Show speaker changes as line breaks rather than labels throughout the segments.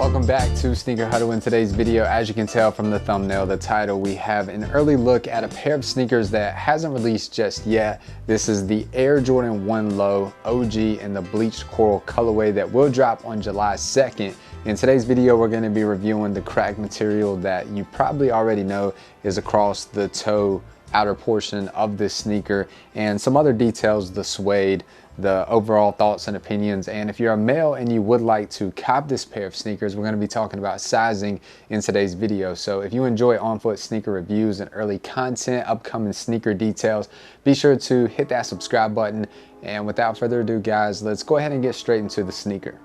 Welcome back to Sneaker Huddle. In today's video, as you can tell from the thumbnail, the title, we have an early look at a pair of sneakers that hasn't released just yet. This is the Air Jordan 1 Low OG in the Bleached Coral colorway that will drop on July 2nd. In today's video, we're going to be reviewing the crack material that you probably already know is across the toe outer portion of this sneaker, and some other details, the suede, the overall thoughts and opinions. And if you're a male and you would like to cop this pair of sneakers, we're going to be talking about sizing in today's video. So if you enjoy on-foot sneaker reviews and early content, upcoming sneaker details, be sure to hit that subscribe button. And without further ado, guys, let's go ahead and get straight into the sneaker.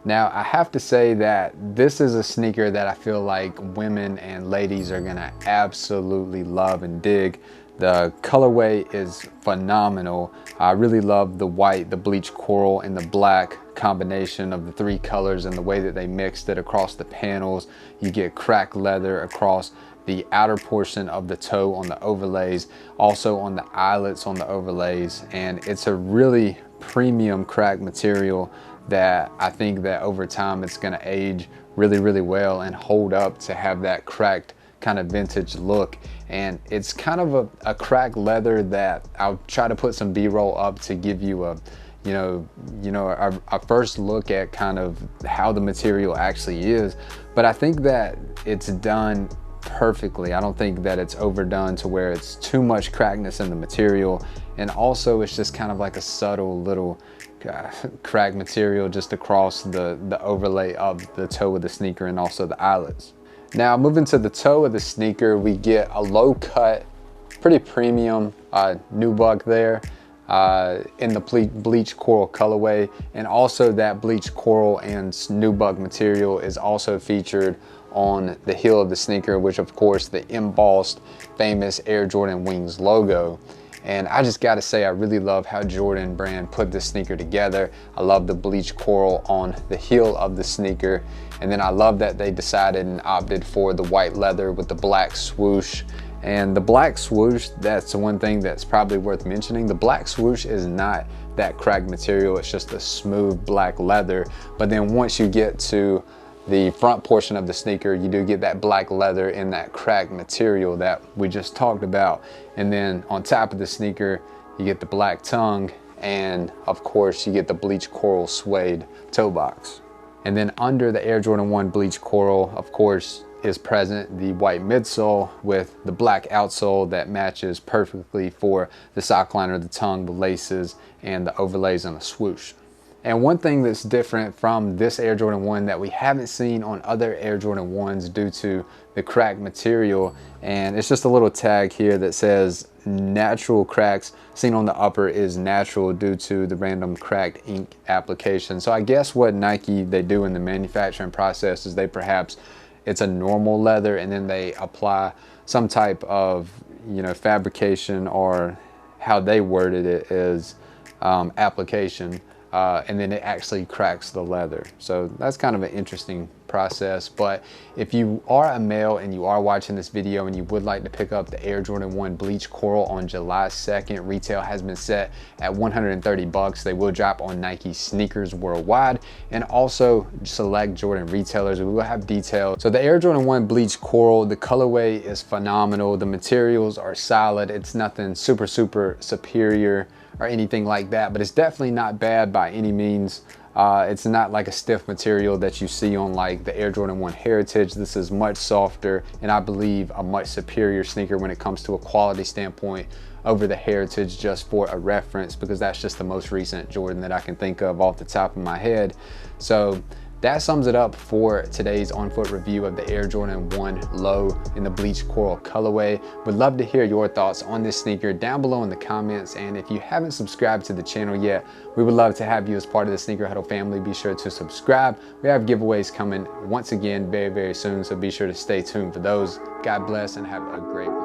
Now, I have to say that this is a sneaker that I feel like women and ladies are gonna absolutely love and dig. The colorway is phenomenal. I really love the white, the bleached coral, and the black combination of the three colors and the way that they mixed it across the panels. You get cracked leather across the outer portion of the toe on the overlays, also on the eyelets on the overlays, and it's a really premium crack material that I think that over time it's going to age really, really well and hold up to have that cracked kind of vintage look. And it's kind of a cracked leather that I'll try to put some B-roll up to give you a a first look at kind of how the material actually is. But I think that it's done perfectly. I don't think that it's overdone to where it's too much crackness in the material, and also it's just kind of like a subtle little crack material just across the overlay of the toe of the sneaker and also the eyelets. Now, moving to the toe of the sneaker, we get a low cut, pretty premium nubuck there in the bleached coral colorway, and also that bleached coral and nubuck material is also featured on the heel of the sneaker, which of course the embossed famous Air Jordan Wings logo. And I just gotta say, I really love how Jordan brand put this sneaker together. I love the bleached coral on the heel of the sneaker. And then I love that they decided and opted for the white leather with the black swoosh. And the black swoosh, that's the one thing that's probably worth mentioning. The black swoosh is not that cracked material, it's just a smooth black leather. But then once you get to the front portion of the sneaker, you do get that black leather in that cracked material that we just talked about. And then on top of the sneaker, you get the black tongue, and of course you get the bleached coral suede toe box. And then under the Air Jordan 1 Bleached Coral, of course, is present the white midsole with the black outsole that matches perfectly for the sock liner, the tongue, the laces, and the overlays on the swoosh. And one thing that's different from this Air Jordan 1 that we haven't seen on other Air Jordan 1s due to the cracked material, and it's just a little tag here that says natural cracks seen on the upper is natural due to the random cracked ink application. So I guess what Nike, they do in the manufacturing process is they perhaps, it's a normal leather and then they apply some type of, fabrication, or how they worded it is application. And then it actually cracks the leather. So that's kind of an interesting process. But if you are a male and you are watching this video and you would like to pick up the Air Jordan 1 Bleached Coral on July 2nd, retail has been set at $130. They will drop on Nike sneakers worldwide and also select Jordan retailers. We will have details. So the Air Jordan 1 Bleached Coral, the colorway is phenomenal. The materials are solid. It's nothing super superior or anything like that, but it's definitely not bad by any means. It's not like a stiff material that you see on like the Air Jordan 1 Heritage. This is much softer, and I believe a much superior sneaker when it comes to a quality standpoint over the Heritage, just for a reference, because that's just the most recent Jordan that I can think of off the top of my head. So that sums it up for today's on-foot review of the Air Jordan 1 Low in the Bleached Coral colorway. Would love to hear your thoughts on this sneaker down below in the comments. And if you haven't subscribed to the channel yet, we would love to have you as part of the Sneaker Huddle family. Be sure to subscribe. We have giveaways coming once again very soon, so be sure to stay tuned for those. God bless and have a great one.